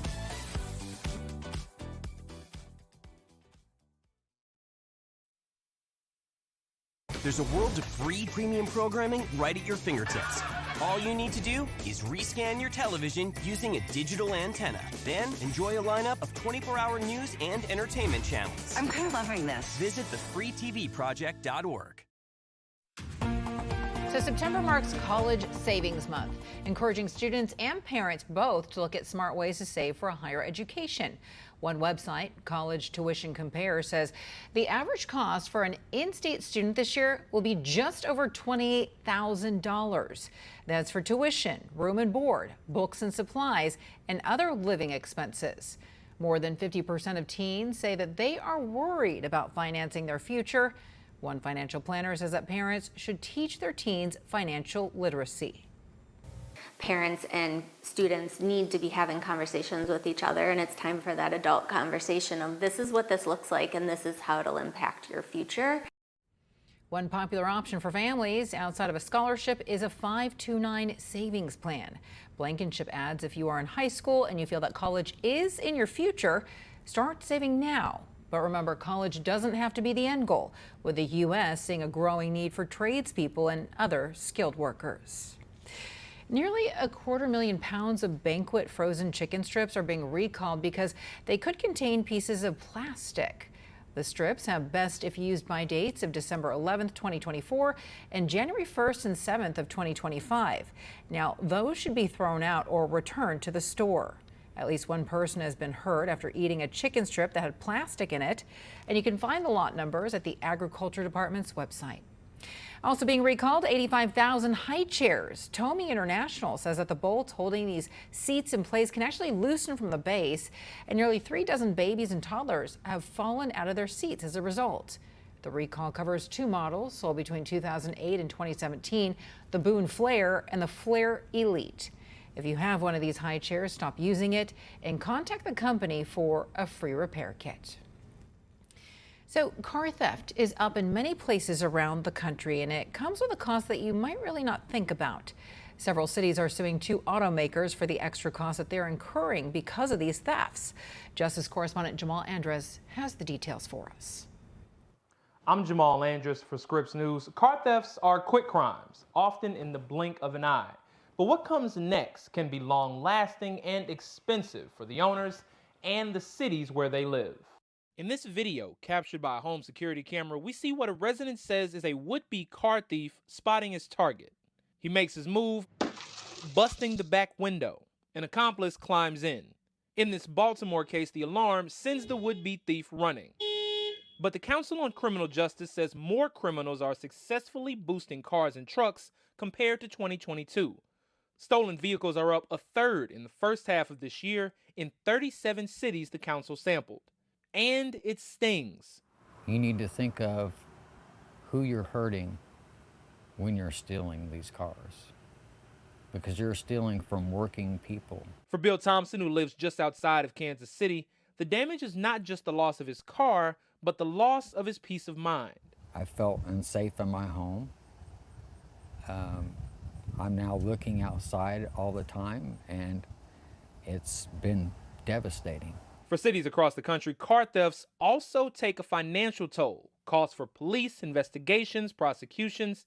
There's a world of free premium programming right at your fingertips. All you need to do is rescan your television using a digital antenna. Then enjoy a lineup of 24-hour news and entertainment channels. I'm kind of loving this. Visit thefreetvproject.org. So September marks College Savings Month, encouraging students and parents both to look at smart ways to save for a higher education. One website, College Tuition Compare, says the average cost for an in-state student this year will be just over $28,000. That's for tuition, room and board, books and supplies, and other living expenses. More than 50% of teens say that they are worried about financing their future. One financial planner says that parents should teach their teens financial literacy. Parents and students need to be having conversations with each other, and it's time for that adult conversation of this is what this looks like and this is how it'll impact your future. One popular option for families outside of a scholarship is a 529 savings plan. Blankenship adds if you are in high school and you feel that college is in your future, start saving now. But remember, college doesn't have to be the end goal, with the U.S. seeing a growing need for tradespeople and other skilled workers. Nearly 250,000 pounds of banquet frozen chicken strips are being recalled because they could contain pieces of plastic. The strips have best if used by dates of December 11th, 2024 and January 1st and 7th of 2025. Now, those should be thrown out or returned to the store. At least one person has been hurt after eating a chicken strip that had plastic in it, and you can find the lot numbers at the Agriculture Department's website. Also being recalled, 85,000 high chairs. Tomy International says that the bolts holding these seats in place can actually loosen from the base, and nearly 3 dozen babies and toddlers have fallen out of their seats as a result. The recall covers 2 models sold between 2008 and 2017, the Boone Flare and the Flare Elite. If you have one of these high chairs, stop using it and contact the company for a free repair kit. So car theft is up in many places around the country, and it comes with a cost that you might really not think about. Several cities are suing 2 automakers for the extra costs that they're incurring because of these thefts. Justice correspondent Jamal Andres has the details for us. I'm Jamal Andres for Scripps News. Car thefts are quick crimes, often in the blink of an eye. But what comes next can be long-lasting and expensive for the owners and the cities where they live. In this video, captured by a home security camera, we see what a resident says is a would-be car thief spotting his target. He makes his move, busting the back window. An accomplice climbs in. In this Baltimore case, the alarm sends the would-be thief running. But the Council on Criminal Justice says more criminals are successfully boosting cars and trucks compared to 2022. Stolen vehicles are up 1/3 in the first half of this year in 37 cities the council sampled. And it stings. You need to think of who you're hurting when you're stealing these cars, because you're stealing from working people. For Bill Thompson, who lives just outside of Kansas City, the damage is not just the loss of his car, but the loss of his peace of mind. I felt unsafe in my home. I'm now looking outside all the time, and it's been devastating. For cities across the country, car thefts also take a financial toll. Costs for police, investigations, prosecutions,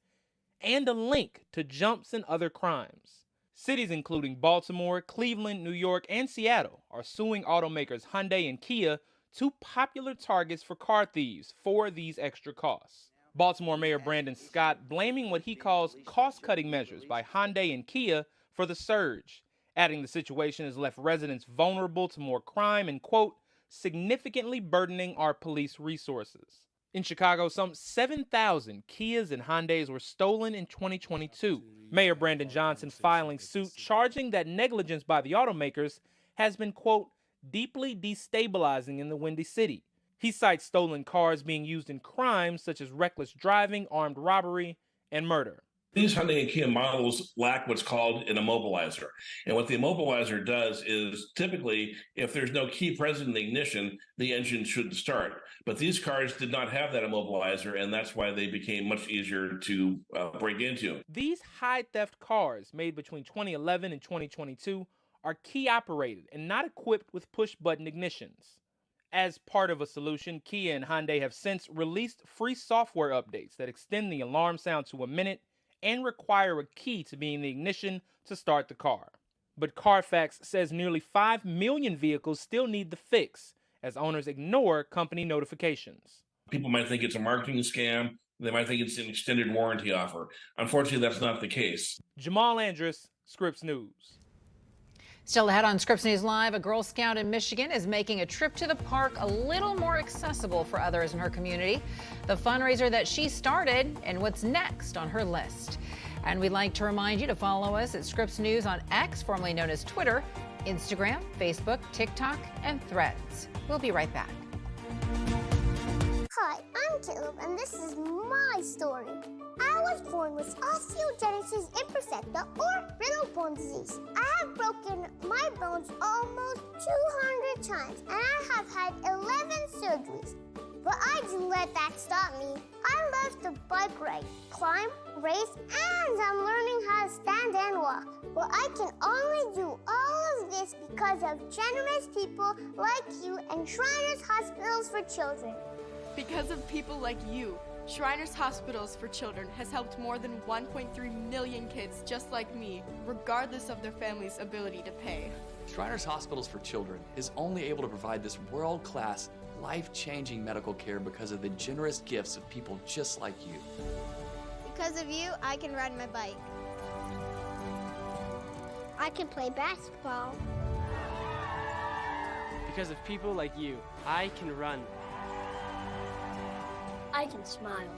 and a link to jumps and other crimes. Cities including Baltimore, Cleveland, New York, and Seattle are suing automakers Hyundai and Kia, 2 popular targets for car thieves, for these extra costs. Baltimore Mayor Brandon Scott blaming what he calls cost-cutting measures by Hyundai and Kia for the surge, adding the situation has left residents vulnerable to more crime and, quote, significantly burdening our police resources. In Chicago, some 7,000 Kias and Hyundais were stolen in 2022. Mayor Brandon Johnson filing suit charging that negligence by the automakers has been, quote, deeply destabilizing in the Windy City. He cites stolen cars being used in crimes such as reckless driving, armed robbery, and murder. These Hyundai and Kia models lack what's called an immobilizer. And what the immobilizer does is typically, if there's no key present in the ignition, the engine shouldn't start. But these cars did not have that immobilizer, and that's why they became much easier to break into. These high theft cars made between 2011 and 2022 are key operated and not equipped with push button ignitions. As part of a solution, Kia and Hyundai have since released free software updates that extend the alarm sound to a minute and require a key to be in the ignition to start the car. But Carfax says nearly 5 million vehicles still need the fix, as owners ignore company notifications. People might think it's a marketing scam. They might think it's an extended warranty offer. Unfortunately, that's not the case. Jamal Andrus, Scripps News. Still ahead on Scripps News Live, a Girl Scout in Michigan is making a trip to the park a little more accessible for others in her community. The fundraiser that she started and what's next on her list. And we'd like to remind you to follow us at Scripps News on X, formerly known as Twitter, Instagram, Facebook, TikTok, and Threads. We'll be right back. Hi, I'm Caleb, and this is my story. I was born with osteogenesis imperfecta, or brittle bone disease. I have broken my bones almost 200 times, and I have had 11 surgeries. But I didn't let that stop me. I love to bike ride, climb, race, and I'm learning how to stand and walk. But I can only do all of this because of generous people like you and Shriners Hospitals for Children. Because of people like you, Shriners Hospitals for Children has helped more than 1.3 million kids just like me, regardless of their family's ability to pay. Shriners Hospitals for Children is only able to provide this world-class, life-changing medical care because of the generous gifts of people just like you. Because of you, I can ride my bike. I can play basketball. Because of people like you, I can run. I can smile.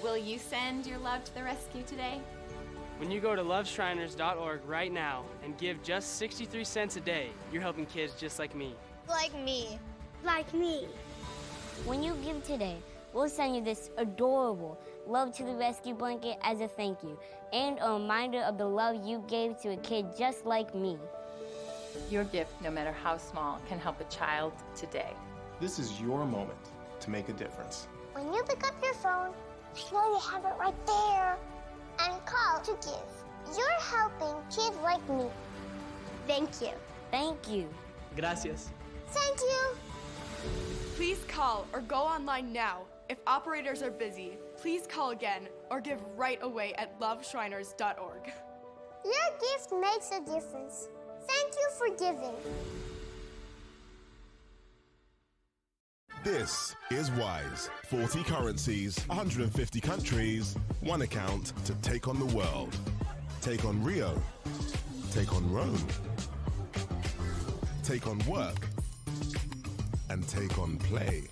Will you send your love to the rescue today? When you go to loveshriners.org right now and give just 63 cents a day, you're helping kids just like me. Like me. Like me. When you give today, we'll send you this adorable Love to the Rescue blanket as a thank you and a reminder of the love you gave to a kid just like me. Your gift, no matter how small, can help a child today. This is your moment to make a difference. When you pick up your phone, I know you have it right there, and call to give. You're helping kids like me. Thank you. Thank you. Gracias. Thank you. Please call or go online now. If operators are busy, please call again or give right away at loveshriners.org. Your gift makes a difference. Thank you for giving. This is Wise. 40 currencies, 150 countries, one account to take on the world. Take on Rio. Take on Rome. Take on work. And take on play.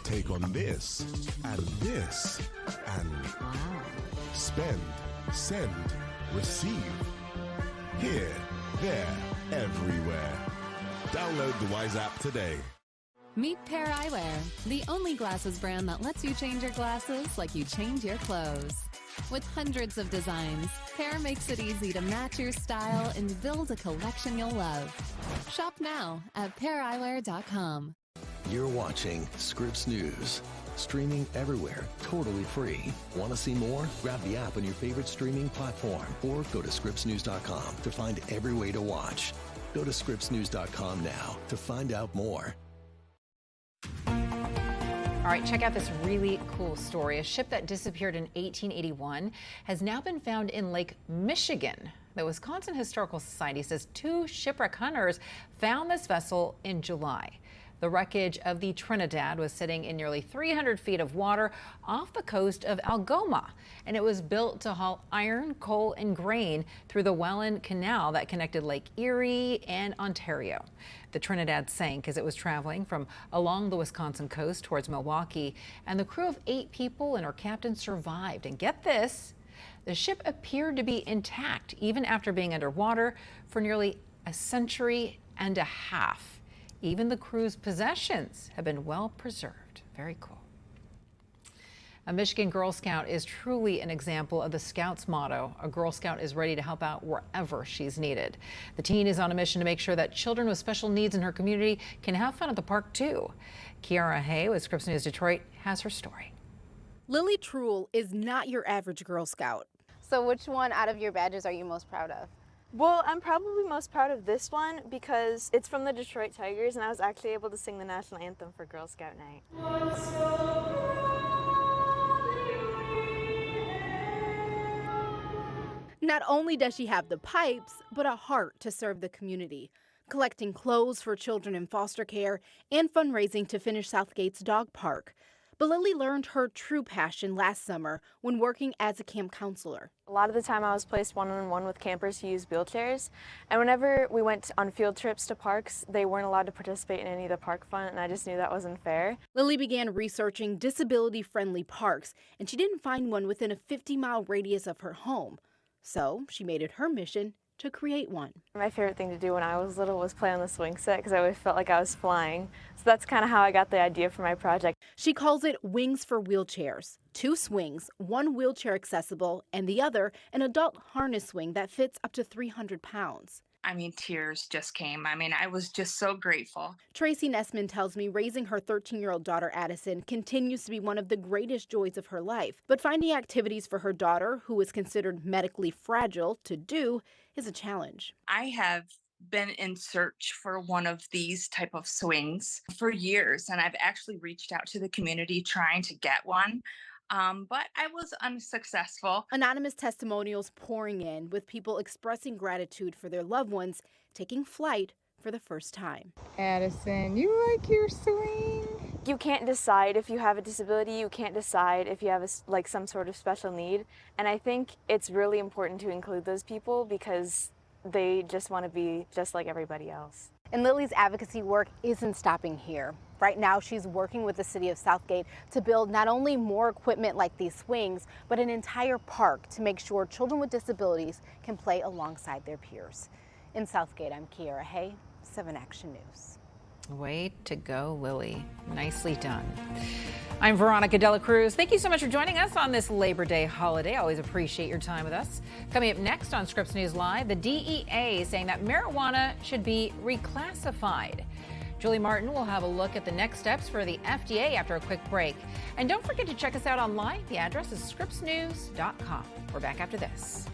Take on this, and this, and spend, send, receive. Here, there, everywhere. Download the Wise app today. Meet Pair Eyewear, the only glasses brand that lets you change your glasses like you change your clothes. With hundreds of designs, Pair makes it easy to match your style and build a collection you'll love. Shop now at paireyewear.com. You're watching Scripps News. Streaming everywhere, totally free. Want to see more? Grab the app on your favorite streaming platform or go to scripsnews.com to find every way to watch. Go to scripsnews.com now to find out more. All right, check out this really cool story. A ship that disappeared in 1881 has now been found in Lake Michigan. The Wisconsin Historical Society says 2 shipwreck hunters found this vessel in July. The wreckage of the Trinidad was sitting in nearly 300 feet of water off the coast of Algoma, and it was built to haul iron, coal, and grain through the Welland Canal that connected Lake Erie and Ontario. The Trinidad sank as it was traveling from along the Wisconsin coast towards Milwaukee, and the crew of 8 people and her captain survived. And get this, the ship appeared to be intact even after being underwater for nearly a century and a half. Even the Cruz possessions have been well preserved. Very cool. A Michigan Girl Scout is truly an example of the Scouts motto. A Girl Scout is ready to help out wherever she's needed. The teen is on a mission to make sure that children with special needs in her community can have fun at the park too. Kiara Hay with Scripps News Detroit has her story. Lily Truel is not your average Girl Scout. So which one out of your badges are you most proud of? Well, I'm probably most proud of this one because it's from the Detroit Tigers and I was actually able to sing the national anthem for Girl Scout night. Not only does she have the pipes, but a heart to serve the community, collecting clothes for children in foster care and fundraising to finish Southgate's dog park. But Lily learned her true passion last summer when working as a camp counselor. A lot of the time I was placed one-on-one with campers who use wheelchairs, and whenever we went on field trips to parks, they weren't allowed to participate in any of the park fun, and I just knew that wasn't fair. Lily began researching disability-friendly parks, and she didn't find one within a 50-mile radius of her home. So she made it her mission to create one. My favorite thing to do when I was little was play on the swing set because I always felt like I was flying. So that's kind of how I got the idea for my project. She calls it Wings for Wheelchairs. 2 swings, one wheelchair accessible and the other an adult harness swing that fits up to 300 pounds. I mean, tears just came. I was just so grateful. Tracy Nessman tells me raising her 13-year-old daughter Addison continues to be one of the greatest joys of her life. But finding activities for her daughter, who is considered medically fragile, to do is a challenge. I have been in search for one of these type of swings for years, and I've actually reached out to the community trying to get one. But I was unsuccessful. Anonymous testimonials pouring in, with people expressing gratitude for their loved ones taking flight for the first time. Addison, you like your swing? You can't decide if you have a disability. You can't decide if you have some sort of special need. And I think it's really important to include those people because they just want to be just like everybody else. And Lily's advocacy work isn't stopping here. Right now, she's working with the city of Southgate to build not only more equipment like these swings, but an entire park to make sure children with disabilities can play alongside their peers. In Southgate, I'm Kiara Hay, 7 Action News. Way to go, Lily. Nicely done. I'm Veronica Dela Cruz. Thank you so much for joining us on this Labor Day holiday. Always appreciate your time with us. Coming up next on Scripps News Live, the DEA saying that marijuana should be reclassified. Julie Martin will have a look at the next steps for the FDA after a quick break. And don't forget to check us out online. The address is scripsnews.com. We're back after this.